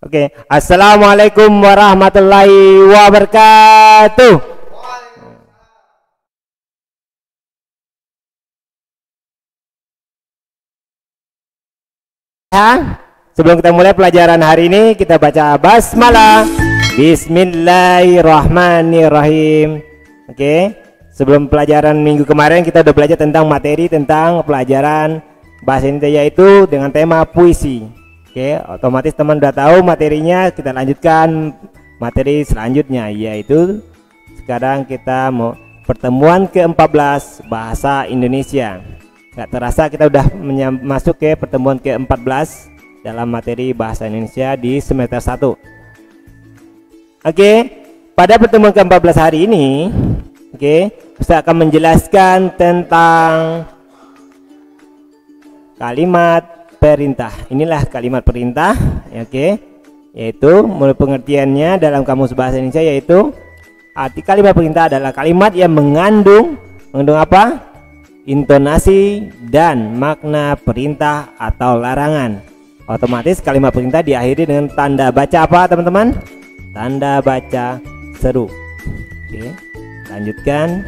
Oke, assalamualaikum warahmatullahi wabarakatuh. Ya, sebelum kita mulai pelajaran hari ini, kita baca basmalah. Bismillahirrahmanirrahim. Oke, sebelum pelajaran minggu kemarin kita udah belajar tentang materi tentang pelajaran bahasa Indonesia, yaitu dengan tema puisi. Oke, otomatis teman udah tahu materinya. Kita lanjutkan materi selanjutnya, yaitu sekarang kita mau pertemuan ke-14 bahasa Indonesia. Gak terasa kita udah masuk ke pertemuan ke-14 dalam materi bahasa Indonesia di semester 1. Oke, pada pertemuan ke-14 hari ini, saya akan menjelaskan tentang kalimat perintah. Inilah kalimat perintah, yaitu menurut pengertiannya dalam kamus bahasa Indonesia, yaitu arti kalimat perintah adalah kalimat yang mengandung apa? Intonasi dan makna perintah atau larangan. Otomatis kalimat perintah diakhiri dengan tanda baca apa, teman-teman? Tanda baca seru. Oke, lanjutkan.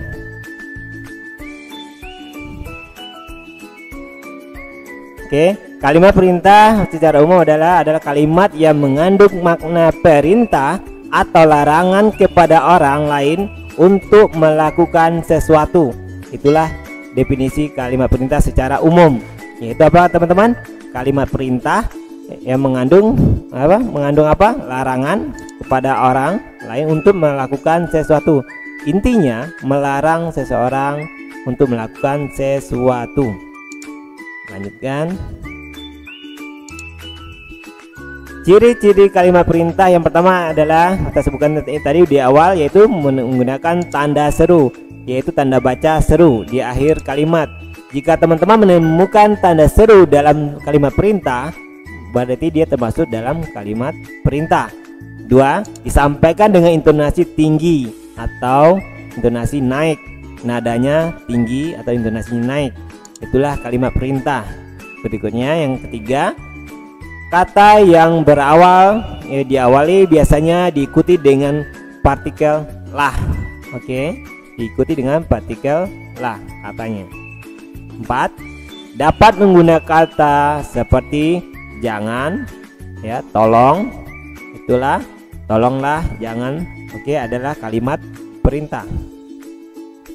Oke, kalimat perintah secara umum adalah kalimat yang mengandung makna perintah atau larangan kepada orang lain untuk melakukan sesuatu. Itulah definisi kalimat perintah secara umum. Yaitu apa, teman-teman? Kalimat perintah yang mengandung apa? Mengandung apa? Larangan kepada orang lain untuk melakukan sesuatu. Intinya melarang seseorang untuk melakukan sesuatu. Lanjutkan. Ciri-ciri kalimat perintah yang pertama adalah kita sebutkan tadi di awal, yaitu menggunakan tanda seru, yaitu tanda baca seru di akhir kalimat. Jika teman-teman menemukan tanda seru dalam kalimat perintah, berarti dia termasuk dalam kalimat perintah. 2. Disampaikan dengan intonasi tinggi atau intonasi naik, nadanya tinggi atau intonasinya naik. Itulah kalimat perintah. Berikutnya yang ketiga, kata yang berawal diawali biasanya diikuti dengan partikel lah. Oke, diikuti dengan partikel lah katanya. 4. Dapat menggunakan kata seperti jangan, tolong, itulah, tolonglah, jangan. Oke, adalah kalimat perintah.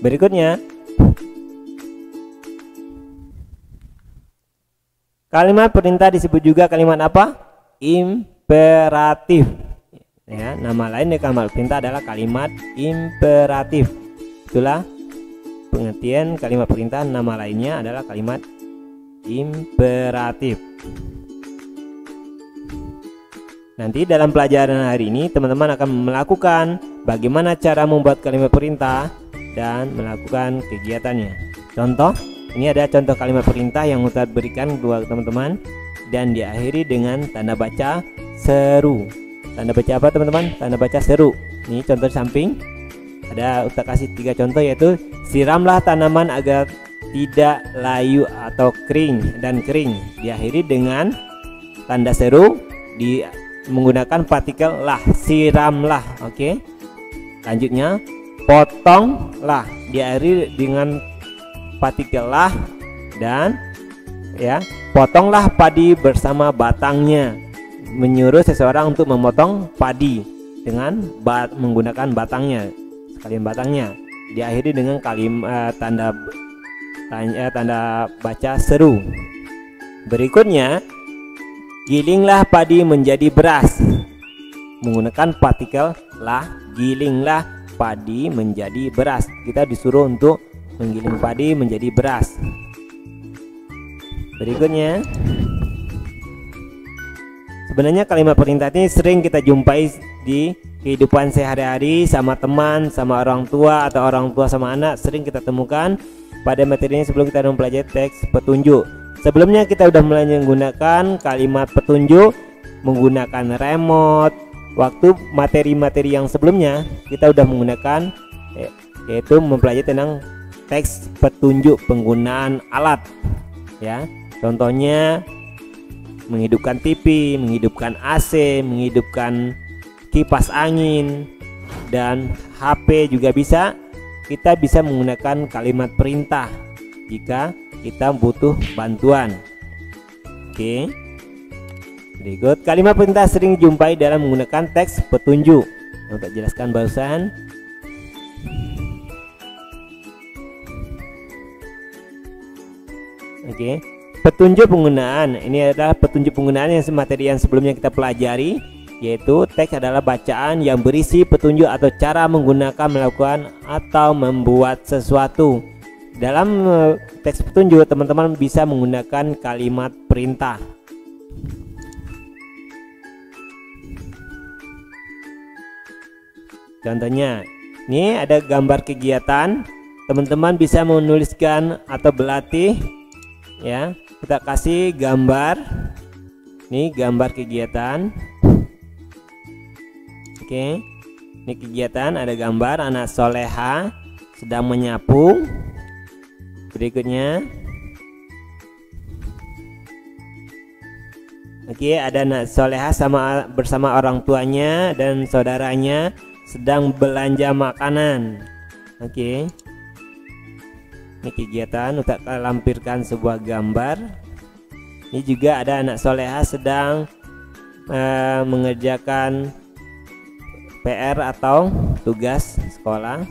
Berikutnya, kalimat perintah disebut juga kalimat apa? Imperatif. Ya, nama lain dari kalimat perintah adalah kalimat imperatif. Itulah pengertian kalimat perintah, nama lainnya adalah kalimat imperatif. Nanti dalam pelajaran hari ini teman-teman akan melakukan bagaimana cara membuat kalimat perintah dan melakukan kegiatannya. Contoh, ini ada contoh kalimat perintah yang Ustadz berikan buat teman-teman dan diakhiri dengan tanda baca seru. Tanda baca apa, teman-teman? Tanda baca seru. Ini contoh di samping. Ada Ustadz kasih 3 contoh, yaitu siramlah tanaman agar tidak layu atau kering dan kering. Diakhiri dengan tanda seru menggunakan partikel lah, siramlah. Oke. Lanjutnya, potonglah, diakhiri dengan partikel lah, dan potonglah padi bersama batangnya, menyuruh seseorang untuk memotong padi dengan menggunakan batangnya, sekalian batangnya. Diakhiri dengan kalimat tanda baca seru. Berikutnya, gilinglah padi menjadi beras, menggunakan partikel lah, gilinglah padi menjadi beras. Kita disuruh untuk menggiling padi menjadi beras. Berikutnya, sebenarnya kalimat perintah ini sering kita jumpai di kehidupan sehari-hari, sama teman, sama orang tua, atau orang tua sama anak. Sering kita temukan pada materinya sebelum kita mempelajari teks petunjuk. Sebelumnya kita sudah mulai menggunakan kalimat petunjuk, menggunakan remote. Waktu materi-materi yang sebelumnya kita sudah menggunakan, yaitu mempelajari tentang teks petunjuk penggunaan alat. Ya, contohnya menghidupkan TV, menghidupkan AC, menghidupkan kipas angin, dan HP juga bisa. Kita bisa menggunakan kalimat perintah jika kita butuh bantuan. Oke. Berikut kalimat perintah sering dijumpai dalam menggunakan teks petunjuk. Untuk jelaskan barusan. Oke. Petunjuk penggunaan. Ini adalah petunjuk penggunaan yang materi yang sebelumnya kita pelajari, yaitu teks adalah bacaan yang berisi petunjuk atau cara menggunakan, melakukan, atau membuat sesuatu. Dalam teks petunjuk, teman-teman bisa menggunakan kalimat perintah. Contohnya, ini ada gambar kegiatan. Teman-teman bisa menuliskan atau berlatih, ya. Kita kasih gambar. Ini gambar kegiatan. Oke, ini kegiatan, ada gambar anak soleha sedang menyapu. Berikutnya, oke, ada anak soleha bersama orang tuanya dan saudaranya sedang belanja makanan. Oke, ini kegiatan untuk lampirkan sebuah gambar. Ini juga ada anak soleha sedang mengerjakan PR atau tugas sekolah.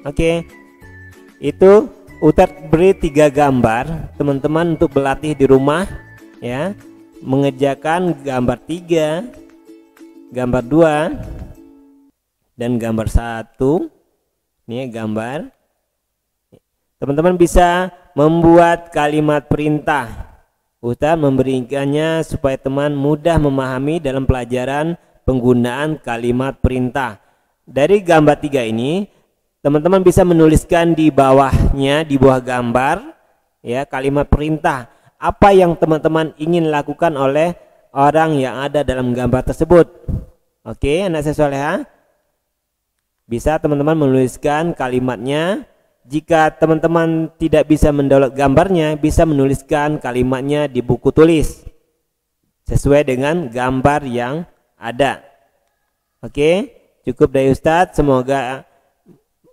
Oke, itu Ustadz beri 3 gambar teman-teman untuk berlatih di rumah, ya, mengerjakan gambar 3, gambar 2, dan gambar 1. Ini gambar. Teman-teman bisa membuat kalimat perintah. Ustadz memberikannya supaya teman mudah memahami dalam pelajaran penggunaan kalimat perintah. Dari gambar 3 ini, teman-teman bisa menuliskan di bawahnya, di bawah gambar, ya, kalimat perintah. Apa yang teman-teman ingin lakukan oleh orang yang ada dalam gambar tersebut. Oke, anak saya soleha, bisa teman-teman menuliskan kalimatnya. Jika teman-teman tidak bisa mendownload gambarnya, bisa menuliskan kalimatnya di buku tulis sesuai dengan gambar yang ada. Oke, cukup dari Ustadz. Semoga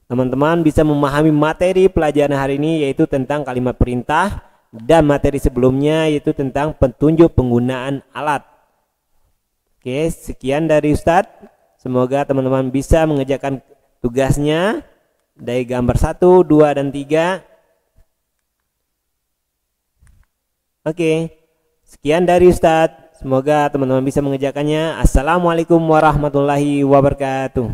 teman-teman bisa memahami materi pelajaran hari ini, yaitu tentang kalimat perintah, dan materi sebelumnya yaitu tentang petunjuk penggunaan alat. Oke, sekian dari Ustadz. Semoga teman-teman bisa mengerjakan tugasnya dari gambar 1, 2, dan 3. Oke, sekian dari Ustadz. Semoga teman-teman bisa mengerjakannya. Assalamualaikum warahmatullahi wabarakatuh.